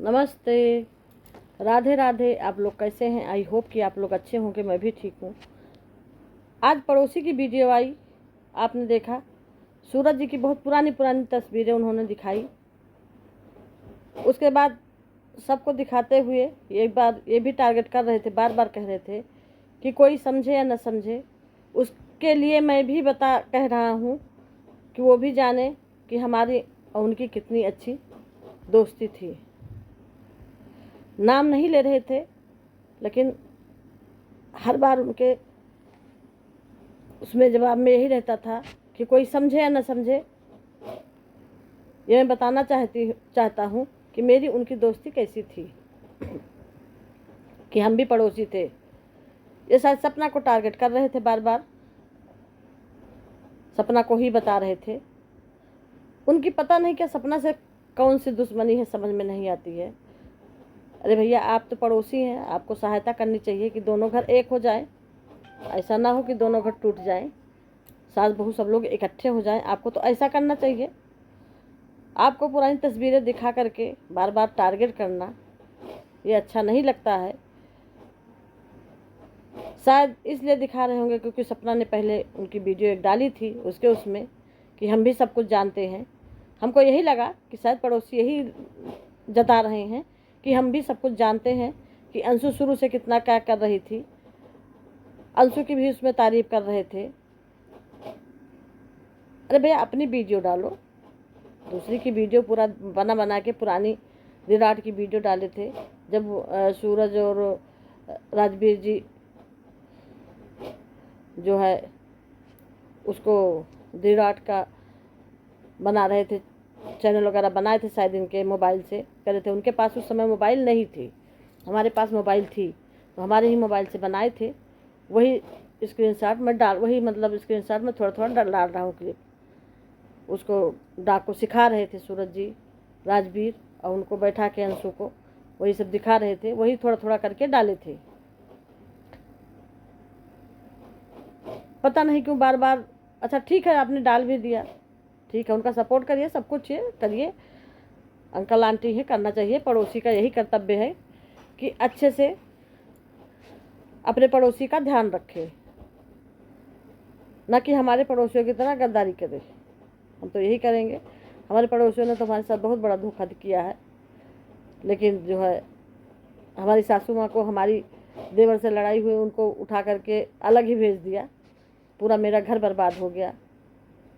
नमस्ते, राधे राधे। आप लोग कैसे हैं? आई होप कि आप लोग अच्छे होंगे। मैं भी ठीक हूँ। आज पड़ोसी की वीडियो आई, आपने देखा। सूरज जी की बहुत पुरानी पुरानी तस्वीरें उन्होंने दिखाई। उसके बाद सबको दिखाते हुए एक बार ये भी टारगेट कर रहे थे, बार बार कह रहे थे कि कोई समझे या न समझे, उसके लिए मैं भी कह रहा हूँ कि वो भी जाने कि हमारी और उनकी कितनी अच्छी दोस्ती थी। नाम नहीं ले रहे थे, लेकिन हर बार उनके उसमें जवाब में यही रहता था कि कोई समझे या न समझे, ये मैं बताना चाहता हूँ कि मेरी उनकी दोस्ती कैसी थी, कि हम भी पड़ोसी थे। ये शायद सपना को टारगेट कर रहे थे, बार बार सपना को ही बता रहे थे। उनकी पता नहीं क्या सपना से कौन सी दुश्मनी है, समझ में नहीं आती है। अरे भैया, आप तो पड़ोसी हैं, आपको सहायता करनी चाहिए कि दोनों घर एक हो जाएं। ऐसा ना हो कि दोनों घर टूट जाएं, सास बहू सब लोग इकट्ठे हो जाएं। आपको तो ऐसा करना चाहिए। आपको पुरानी तस्वीरें दिखा करके बार बार टारगेट करना ये अच्छा नहीं लगता है। शायद इसलिए दिखा रहे होंगे क्योंकि सपना ने पहले उनकी वीडियो एक डाली थी, उसमें कि हम भी सब कुछ जानते हैं। हमको यही लगा कि शायद पड़ोसी यही जता रहे हैं कि हम भी सब कुछ जानते हैं, कि अंशु शुरू से कितना क्या कर रही थी। अंशु की भी उसमें तारीफ कर रहे थे। अरे भैया, अपनी वीडियो डालो, दूसरी की वीडियो पूरा बना के पुरानी विराट की वीडियो डाले थे, जब सूरज और राजवीर जी जो है उसको विराट का बना रहे थे, चैनल वगैरह बनाए थे, शायद इनके मोबाइल से कर रहे थे। उनके पास उस समय मोबाइल नहीं थी, हमारे पास मोबाइल थी, तो हमारे ही मोबाइल से बनाए थे। वही स्क्रीनशॉट में स्क्रीनशॉट में थोड़ा थोड़ा डाल रहा हूँ क्लिप। उसको डाक को सिखा रहे थे सूरज जी, राजवीर, और उनको बैठा के अंशु को वही सब दिखा रहे थे, वही थोड़ा थोड़ा करके डाले थे। पता नहीं क्यों बार बार। अच्छा ठीक है, आपने डाल भी दिया, ठीक है, उनका सपोर्ट करिए, सब कुछ करिए, अंकल आंटी है, करना चाहिए। पड़ोसी का यही कर्तव्य है कि अच्छे से अपने पड़ोसी का ध्यान रखे, न कि हमारे पड़ोसियों की तरह गद्दारी करे। हम तो यही करेंगे। हमारे पड़ोसियों ने तो हमारे साथ बहुत बड़ा धोखा किया है, लेकिन जो है हमारी सासू माँ को हमारी देवर से लड़ाई हुई, उनको उठा करके अलग ही भेज दिया। पूरा मेरा घर बर्बाद हो गया।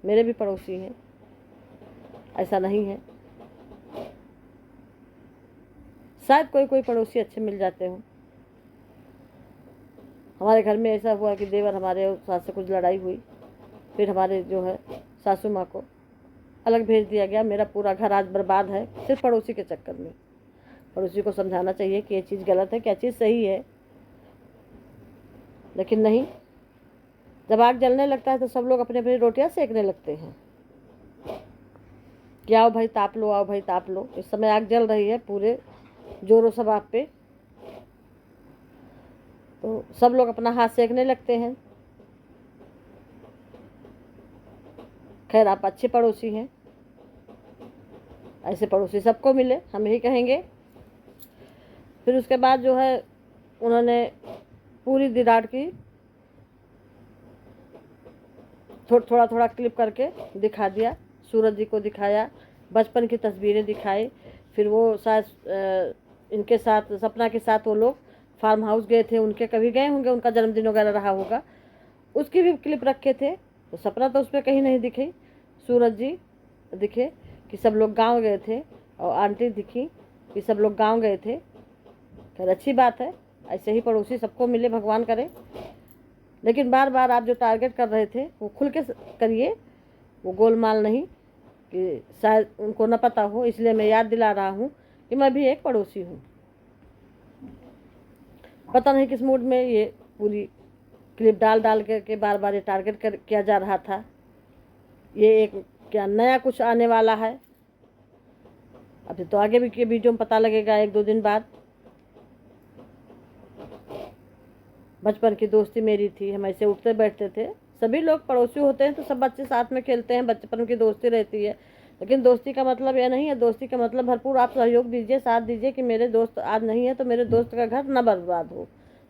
मेरे भी पड़ोसी हैं, ऐसा नहीं है। शायद कोई कोई पड़ोसी अच्छे मिल जाते हों। हमारे घर में ऐसा हुआ कि देवर हमारे सास से कुछ लड़ाई हुई, फिर हमारे जो है सासू माँ को अलग भेज दिया गया। मेरा पूरा घर आज बर्बाद है, सिर्फ पड़ोसी के चक्कर में। पड़ोसी को समझाना चाहिए कि ये चीज़ गलत है, क्या चीज़ सही है, लेकिन नहीं। जब आग जलने लगता है तो सब लोग अपनी अपनी रोटियां सेकने लगते हैं कि आओ भाई ताप लो, आओ भाई ताप लो। इस समय आग जल रही है पूरे जोरों शबाब पे, तो सब लोग अपना हाथ सेकने लगते हैं। खैर, आप अच्छे पड़ोसी हैं, ऐसे पड़ोसी सबको मिले, हम यही कहेंगे। फिर उसके बाद जो है उन्होंने पूरी विराट की थोड़ा थोड़ा क्लिप करके दिखा दिया। सूरज जी को दिखाया, बचपन की तस्वीरें दिखाई। फिर वो शायद इनके साथ, सपना के साथ वो लोग फार्म हाउस गए थे, उनके कभी गए होंगे, उनका जन्मदिन वगैरह रहा होगा, उसकी भी क्लिप रखे थे। तो सपना तो उसमें कहीं नहीं दिखी। सूरज जी दिखे कि सब लोग गांव गए थे, और आंटी दिखी कि सब लोग गांव गए थे। खैर, अच्छी बात है, ऐसे ही पड़ोसी सबको मिले, भगवान करे। लेकिन बार बार आप जो टारगेट कर रहे थे वो खुल के करिए, वो गोलमाल नहीं, कि शायद उनको न पता हो, इसलिए मैं याद दिला रहा हूँ कि मैं भी एक पड़ोसी हूँ। पता नहीं किस मूड में ये पूरी क्लिप डाल के बार बार ये टारगेट किया जा रहा था। ये एक क्या नया कुछ आने वाला है? अभी तो आगे भी के वीडियो में पता लगेगा, 1-2 दिन बाद। बचपन की दोस्ती मेरी थी, हम ऐसे उठते बैठते थे, सभी लोग पड़ोसी होते हैं तो सब बच्चे साथ में खेलते हैं, बचपन की दोस्ती रहती है। लेकिन दोस्ती का मतलब यह नहीं है। दोस्ती का मतलब भरपूर आप सहयोग दीजिए, साथ दीजिए कि मेरे दोस्त आज नहीं है तो मेरे दोस्त का घर न बर्बाद हो,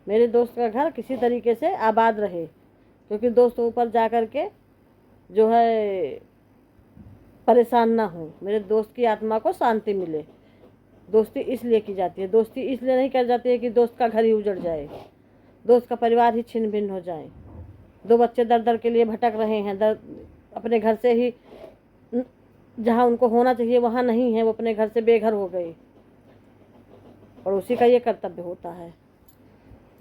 मेरे दोस्त का घर किसी तरीके से आबाद रहे, क्योंकि दोस्त ऊपर जा कर के जो है परेशान ना हो, मेरे दोस्त की आत्मा को शांति मिले। दोस्ती इसलिए की जाती है, दोस्ती इसलिए नहीं कर जाती है कि दोस्त का घर ही उजड़ जाए, दोस्त का परिवार ही छिन्न भिन्न हो जाए। दो बच्चे दर दर के लिए भटक रहे हैं, अपने घर से ही जहाँ उनको होना चाहिए वहाँ नहीं है, वो अपने घर से बेघर हो गए। पड़ोसी का ये कर्तव्य होता है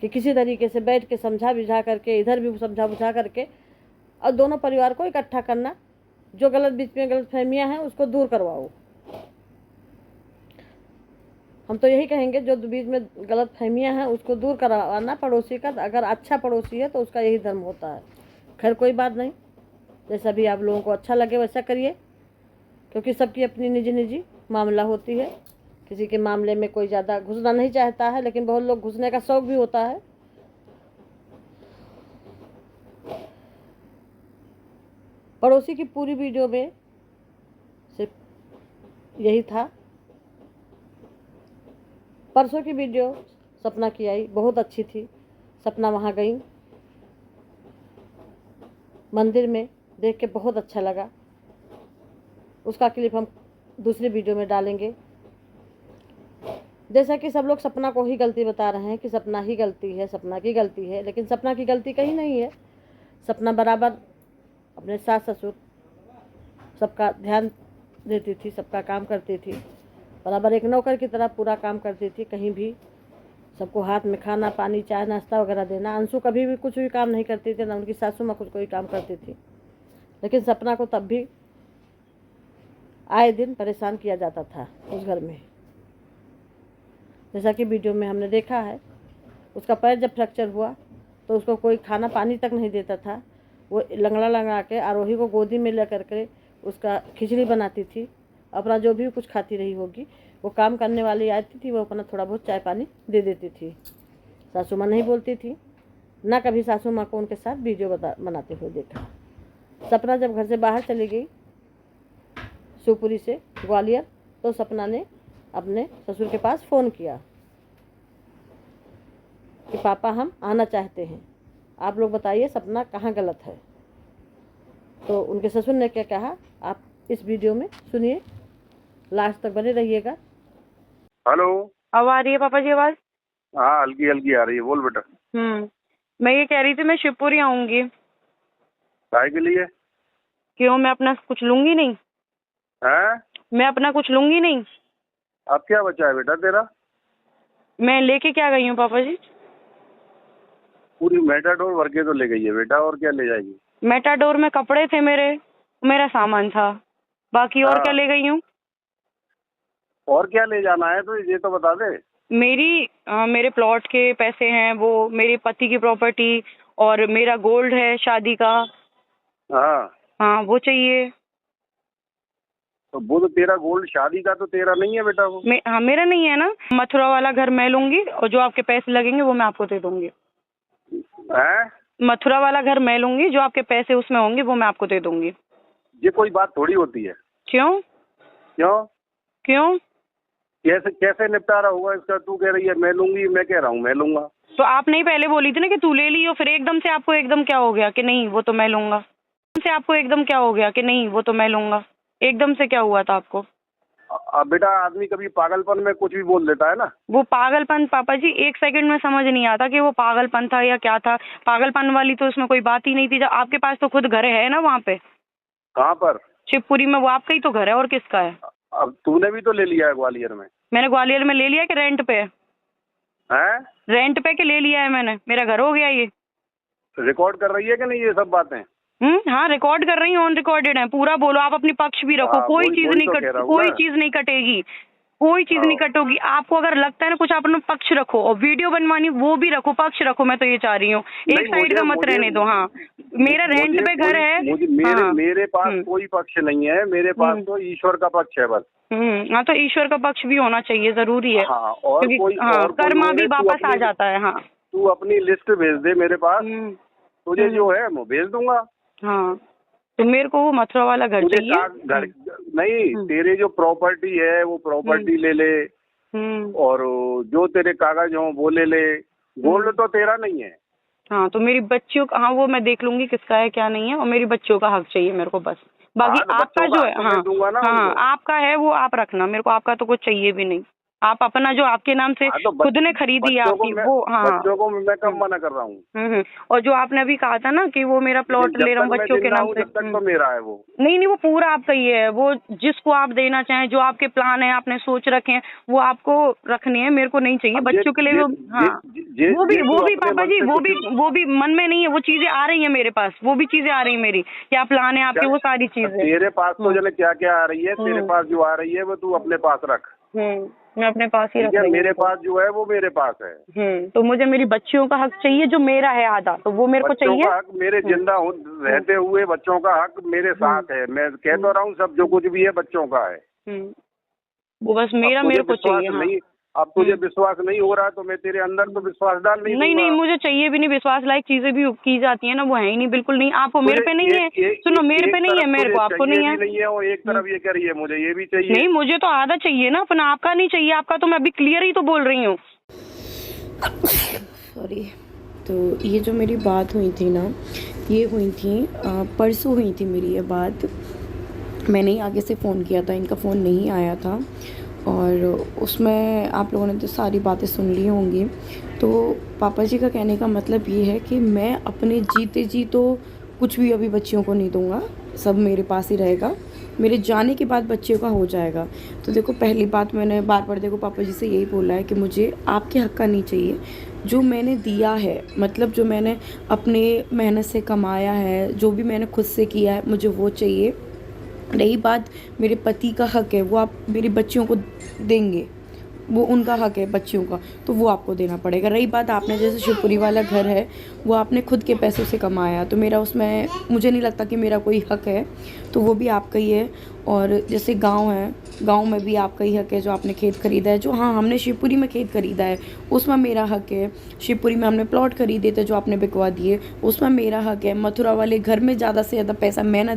कि किसी तरीके से बैठ के समझा बुझा करके, इधर भी समझा बुझा करके, और दोनों परिवार को इकट्ठा करना, जो गलत बीच में गलत फहमियाँ हैं उसको दूर करवाओ। हम तो यही कहेंगे जो बीच में गलत फहमियाँ हैं उसको दूर करवाना पड़ोसी का। अगर अच्छा पड़ोसी है तो उसका यही धर्म होता है। खैर कोई बात नहीं, जैसा भी आप लोगों को अच्छा लगे वैसा करिए, क्योंकि सबकी अपनी निजी निजी मामला होती है। किसी के मामले में कोई ज़्यादा घुसना नहीं चाहता है, लेकिन बहुत लोग घुसने का शौक भी होता है। पड़ोसी की पूरी वीडियो में सिर्फ यही था। परसों की वीडियो सपना की आई, बहुत अच्छी थी। सपना वहाँ गई मंदिर में, देख के बहुत अच्छा लगा। उसका क्लिप हम दूसरी वीडियो में डालेंगे। जैसा कि सब लोग सपना को ही गलती बता रहे हैं कि सपना ही गलती है, सपना की गलती है, लेकिन सपना की गलती कहीं नहीं है। सपना बराबर अपने सास ससुर सबका ध्यान देती थी, सबका काम करती थी, बराबर एक नौकर की तरह पूरा काम करती थी। कहीं भी सबको हाथ में खाना पानी चाय नाश्ता वगैरह देना। अंशु कभी भी कुछ भी काम नहीं करती थी, ना उनकी सासू माँ कुछ कोई काम करती थी, लेकिन सपना को तब भी आए दिन परेशान किया जाता था उस घर में। जैसा कि वीडियो में हमने देखा है, उसका पैर जब फ्रैक्चर हुआ तो उसको कोई खाना पानी तक नहीं देता था। वो लंगड़ा लंगा के आरोही को गोदी में ले करके उसका खिचड़ी बनाती थी, अपना जो भी कुछ खाती रही होगी। वो काम करने वाली आती थी, वो अपना थोड़ा बहुत चाय पानी दे देती थी। सासू माँ नहीं बोलती थी, ना कभी सासू माँ को उनके साथ वीडियो बनाते हुए देखा। सपना जब घर से बाहर चली गई शिवपुरी से ग्वालियर, तो सपना ने अपने ससुर के पास फ़ोन किया कि पापा हम आना चाहते हैं, आप लोग बताइए सपना कहाँ गलत है। तो उनके ससुर ने क्या कहा आप इस वीडियो में सुनिए, लास्ट तक बने रहिएगा। हेलो, अब आ रही है पापा जी आवाज? हाँ हल्की हल्की आ रही है, बोल बेटा। मैं ये कह रही थी मैं शिवपुरी आऊंगी। काय के लिए? क्यों, मैं अपना कुछ लूंगी नहीं? हैं? मैं अपना कुछ लूंगी नहीं? अब क्या बचा है बेटा तेरा? मैं लेके क्या गई हूँ पापा जी? पूरी मेटाडोर भर के तो ले गई है बेटा, और क्या ले जाएगी? मेटाडोर में कपड़े थे मेरा सामान था, बाकी और हाँ। क्या ले गई हूँ? और क्या ले जाना है तो ये तो बता दे। मेरे प्लॉट के पैसे हैं, वो मेरे पति की प्रॉपर्टी, और मेरा गोल्ड है शादी का। हाँ हाँ वो चाहिए। तो वो तो तेरा गोल्ड शादी का तो तेरा नहीं है बेटा वो। हाँ मेरा नहीं है ना। मथुरा वाला घर मैं लूंगी और जो आपके पैसे लगेंगे वो मैं आपको दे दूंगी। हैं? मथुरा वाला घर मैं लूंगी, जो आपके पैसे उसमें होंगे वो मैं आपको दे दूंगी। ये कोई बात थोड़ी होती है। क्यों? क्यों? क्यों? कैसे कैसे निपटारा होगा इसका? तू कह रही है मैं लूंगी, मैं कह रहा हूँ मैं लूंगा। तो आप नहीं पहले बोली थी ना कि तू ले ली, और फिर एकदम से आपको एकदम क्या हो गया कि नहीं वो तो मैं लूंगा? एकदम से आपको एकदम क्या हो गया कि नहीं वो तो मैं लूंगा? एकदम से क्या हुआ था आपको? अब बेटा आदमी कभी पागलपन में कुछ भी बोल देता है ना। वो पागलपन पापा जी एक सेकंड में समझ नहीं आता कि वो पागलपन था या क्या था। पागलपन वाली तो उसमें कोई बात ही नहीं थी। जब आपके पास तो खुद घर है ना वहाँ पे कहाँ पर? शिवपुरी में, वो आपका ही तो घर है, और किसका है? अब तूने भी तो ले लिया है ग्वालियर में। मैंने ग्वालियर में ले लिया कि रेंट पे? हैं? रेंट पे के ले लिया है मैंने, मेरा घर हो गया ये। रिकॉर्ड कर रही है कि नहीं ये सब बातें? हाँ रिकॉर्ड कर रही हूँ, ऑन रिकॉर्डेड है पूरा। बोलो, आप अपनी पक्ष भी रखो। कोई वही- चीज वही नहीं तो कट कह रहा हूँ कोई ना। चीज नहीं कटेगी, कोई चीज नहीं कटोगी। आपको अगर लगता है ना कुछ, आप अपना पक्ष रखो, और वीडियो बनवानी वो भी रखो, पक्ष रखो। मैं तो ये चाह रही हूँ, एक नहीं, साइड का मत रहने दो। हाँ मेरा रेंट पे घर है। मेरे पास कोई पक्ष नहीं है, मेरे पास तो ईश्वर का पक्ष है बस। हाँ तो ईश्वर का पक्ष भी होना चाहिए, जरूरी है। हाँ, और क्योंकि कोई कर्मा भी वापस आ जाता है। हाँ तू अपनी लिस्ट भेज दे मेरे पास, तुझे जो है वो भेज दूंगा। हाँ तो मेरे को वो मथुरा वाला घर मुझे चाहिए। घर नहीं, तेरे जो प्रॉपर्टी है वो प्रॉपर्टी ले ले, और जो तेरे कागज हो वो ले ले। गोल्ड तो तेरा नहीं है। हाँ, तो मेरी बच्चियों का, हाँ वो मैं देख लूंगी किसका है क्या नहीं है, और मेरी बच्चियों का हक चाहिए मेरे को बस। बाकी हाँ, तो आपका बच्चों जो का है, हक तो मैं हाँ दूंगा ना हाँ, उनको। आपका है वो आप रखना, मेरे को आपका तो कुछ चाहिए भी नहीं। आप अपना जो आपके नाम से हाँ, तो खुद ने खरीदी है बच्चों को आपकी मैं- वो, हाँ बच्चों को मैं कब मना कर रहा हूँ? और जो आपने अभी कहा था ना कि वो मेरा प्लॉट ले रहा हूँ बच्चों के नाम से, जब तक तो मेरा है वो। नहीं, वो पूरा आपका ही है। वो जिसको आप देना चाहें, जो आपके प्लान है, आपने सोच रखे हैं, वो आपको रखने हैं, मेरे को नहीं चाहिए। अब बच्चों के लिए वो, हाँ वो भी पापा जी, वो भी मन में नहीं है, वो चीजें आ रही है मेरे पास, वो भी चीजें आ रही है मेरी, क्या प्लान है आपके, वो सारी चीजें। तेरे पास तो जाने क्या क्या आ रही है, तेरे पास जो आ रही है वो तू अपने पास रख। मैं अपने पास ही रख लूंगी। मेरे पास जो है वो मेरे पास है। तो मुझे मेरी बच्चियों का हक चाहिए, जो मेरा है आधा, तो वो मेरे को बच्चों चाहिए। का हक मेरे जिंदा रहते हुए बच्चों का हक मेरे साथ है। मैं कह तो रहा हूँ, सब जो कुछ भी है बच्चों का है। वो बस मेरा मेरे को चाहिए। हाँ। नहीं, अब तुझे विश्वास नहीं हो रहा तो मैं तेरे अंदर तो विश्वास डाल नहीं, मुझे चाहिए भी नहीं। विश्वास लायक चीजें भी की जाती है ना, वो है ही नहीं, बिल्कुल नहीं। आपको मेरे पे नहीं है, सुनो, मेरे पे नहीं है, मेरे को आपको नहीं है। और एक तरफ ये कह रही है मुझे ये भी चाहिए। नहीं, मुझे तो आधा चाहिए ना अपना, आपका नहीं चाहिए। आपका तो मैं अभी क्लियर ही तो बोल रही हूँ। सॉरी। तो ये जो मेरी बात हुई थी ना, ये हुई थी परसों हुई थी मेरी ये बात। मैंने ही आगे से फ़ोन किया था, इनका फ़ोन नहीं आया था, और उसमें आप लोगों ने तो सारी बातें सुन ली होंगी। तो पापा जी का कहने का मतलब ये है कि मैं अपने जीते जी तो कुछ भी अभी बच्चियों को नहीं दूंगा, सब मेरे पास ही रहेगा, मेरे जाने के बाद बच्चियों का हो जाएगा। तो देखो, पहली बात मैंने बार बार देखो पापा जी से यही बोला है कि मुझे आपके हक का नहीं चाहिए। जो मैंने दिया है, मतलब जो मैंने अपने मेहनत से कमाया है, जो भी मैंने खुद से किया है, मुझे वो चाहिए। रही बात मेरे पति का हक है, वो आप मेरी बच्चियों को देंगे, वो उनका हक है बच्चियों का, तो वो आपको देना पड़ेगा। रही बात आपने जैसे शिवपुरी वाला घर है, वो आपने खुद के पैसों से कमाया, तो मेरा उसमें मुझे नहीं लगता कि मेरा कोई हक है, तो वो भी आपका ही है। और जैसे गांव है, गांव में भी आपका ही हक है, जो आपने खेत खरीदा है, जो हाँ हमने शिवपुरी में खेत खरीदा है उसमें मेरा हक है। शिवपुरी में हमने प्लॉट खरीदे थे जो आपने बिकवा दिए, उसमें मेरा हक है। मथुरा वाले घर में ज़्यादा से ज़्यादा पैसा मैंने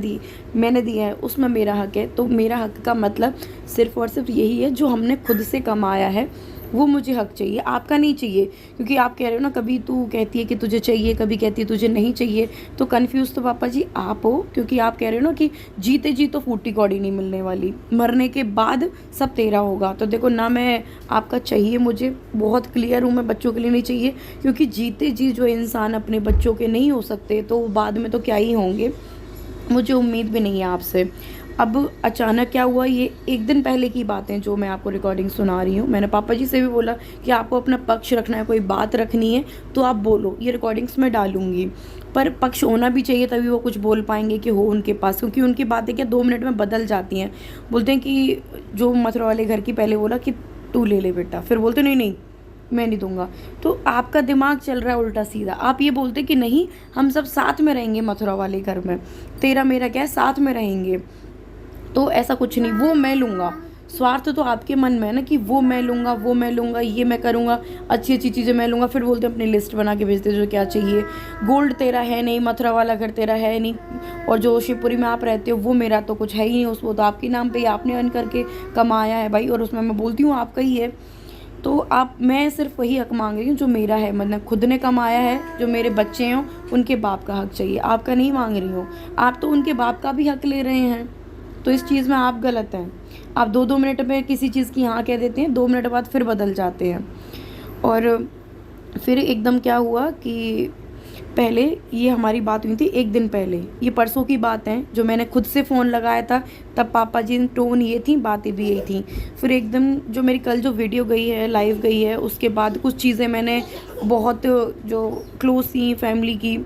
दिया है, उसमें मेरा हक है। तो मेरा हक का मतलब सिर्फ़ और सिर्फ यही है, जो हमने खुद से कमाया है वो मुझे हक चाहिए, आपका नहीं चाहिए। क्योंकि आप कह रहे हो ना, कभी तू कहती है कि तुझे चाहिए, कभी कहती है तुझे नहीं चाहिए, तो कन्फ्यूज़ तो पापा जी आप हो। क्योंकि आप कह रहे हो ना कि जीते जी तो फूटी कौड़ी नहीं मिलने वाली, मरने के बाद सब तेरा होगा। तो देखो ना, मैं आपका चाहिए, मुझे बहुत क्लियर हूँ, मैं बच्चों के लिए नहीं चाहिए। क्योंकि जीते जी जो इंसान अपने बच्चों के नहीं हो सकते, तो बाद में तो क्या ही होंगे। मुझे उम्मीद भी नहीं है आपसे। अब अचानक क्या हुआ, ये एक दिन पहले की बातें जो मैं आपको रिकॉर्डिंग सुना रही हूँ। मैंने पापा जी से भी बोला कि आपको अपना पक्ष रखना है, कोई बात रखनी है तो आप बोलो, ये रिकॉर्डिंग्स मैं डालूंगी, पर पक्ष होना भी चाहिए, तभी वो कुछ बोल पाएंगे कि हो उनके पास। क्योंकि उनकी बातें क्या 2 मिनट में बदल जाती हैं। बोलते हैं कि जो मथुरा वाले घर की पहले बोला कि तू ले ले बेटा, फिर बोलते नहीं मैं नहीं दूंगा। तो आपका दिमाग चल रहा है उल्टा सीधा। आप ये बोलते कि नहीं, हम सब साथ में रहेंगे मथुरा वाले घर में, तेरा मेरा क्या है, साथ में रहेंगे। तो ऐसा कुछ नहीं, वो मैं लूँगा। स्वार्थ तो आपके मन में है ना कि वो मैं लूँगा, ये मैं करूँगा, अच्छी अच्छी चीज़ें मैं लूँगा। फिर बोलते अपनी लिस्ट बना के भेजते जो क्या चाहिए। गोल्ड तेरा है नहीं, मथुरा वाला घर तेरा है नहीं, और जो शिवपुरी में आप रहते हो वो मेरा तो कुछ है ही नहीं। उसको तो आपके नाम पे ही आपने अर्न करके कमाया है भाई, और उसमें मैं बोलती हूँ आपका ही है। तो मैं सिर्फ वही हक मांग रही हूँ जो मेरा है, मतलब खुद ने कमाया है, जो मेरे बच्चे हों उनके बाप का हक चाहिए, आपका नहीं मांग रही हूँ। आप तो उनके बाप का भी हक ले रहे हैं, तो इस चीज़ में आप गलत हैं। आप 2-2 मिनट में किसी चीज़ की हाँ कह देते हैं, 2 मिनट बाद फिर बदल जाते हैं। और फिर एकदम क्या हुआ कि पहले ये हमारी बात हुई थी 1 दिन पहले, ये परसों की बात है, जो मैंने खुद से फ़ोन लगाया था तब पापा जी टोन ये थी, बातें भी यही थी। फिर एकदम जो मेरी कल जो वीडियो गई है, लाइव गई है, उसके बाद कुछ चीज़ें मैंने बहुत जो क्लोज थी फैमिली की,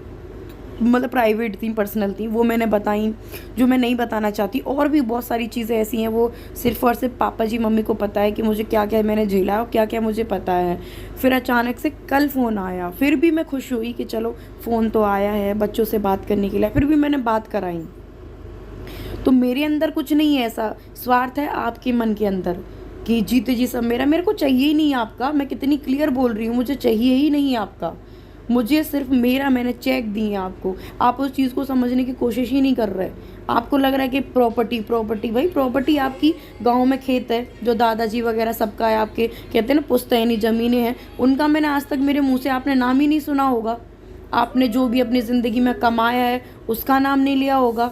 मतलब प्राइवेट थी, पर्सनल थी, वो मैंने बताई, जो मैं नहीं बताना चाहती। और भी बहुत सारी चीज़ें ऐसी हैं, वो सिर्फ़ और सिर्फ पापा जी मम्मी को पता है कि मुझे क्या क्या मैंने झेला और क्या क्या मुझे पता है। फिर अचानक से कल फ़ोन आया, फिर भी मैं खुश हुई कि चलो फ़ोन तो आया है बच्चों से बात करने के लिए, फिर भी मैंने बात कराई। तो मेरे अंदर कुछ नहीं है ऐसा स्वार्थ, है आपके मन के अंदर कि जीते जी सब मेरा। मेरे को चाहिए ही नहीं आपका, मैं कितनी क्लियर बोल रही हूँ, मुझे चाहिए ही नहीं आपका। मुझे सिर्फ मेरा मैंने चेक दिए आपको, आप उस चीज़ को समझने की कोशिश ही नहीं कर रहे। आपको लग रहा है कि प्रॉपर्टी भाई प्रॉपर्टी आपकी गांव में खेत है जो दादाजी वगैरह सबका है, आपके कहते हैं ना पुश्तैनी ज़मीनें हैं, उनका मैंने आज तक मेरे मुँह से आपने नाम ही नहीं सुना होगा। आपने जो भी अपनी ज़िंदगी में कमाया है उसका नाम नहीं लिया होगा।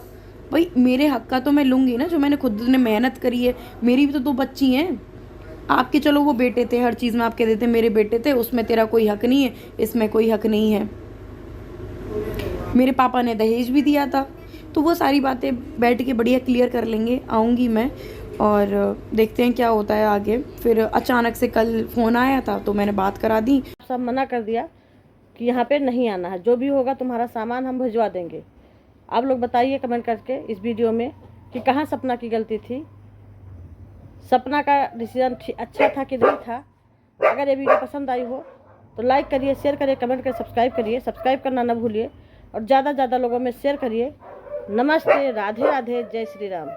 भाई मेरे हक़ का तो मैं लूँगी ना, जो मैंने खुद ने मेहनत करी है। मेरी भी तो 2 बच्ची हैं। आपके चलो वो बेटे थे, हर चीज़ में आप कह देते मेरे बेटे थे, उसमें तेरा कोई हक़ नहीं है, इसमें कोई हक़ नहीं है। मेरे पापा ने दहेज भी दिया था, तो वो सारी बातें बैठ के बढ़िया क्लियर कर लेंगे। आऊँगी मैं और देखते हैं क्या होता है आगे। फिर अचानक से कल फ़ोन आया था तो मैंने बात करा दी। सब मना कर दिया कि यहाँ पे नहीं आना है, जो भी होगा तुम्हारा सामान हम भिजवा देंगे। आप लोग बताइए कमेंट करके इस वीडियो में कि कहाँ सपना की गलती थी, सपना का डिसीजन अच्छा था कि नहीं था। अगर ये वीडियो पसंद आई हो तो लाइक करिए, शेयर करिए, कमेंट करिए, सब्सक्राइब करिए। सब्सक्राइब करना ना भूलिए और ज़्यादा से ज़्यादा लोगों में शेयर करिए। नमस्ते, राधे राधे, जय श्री राम।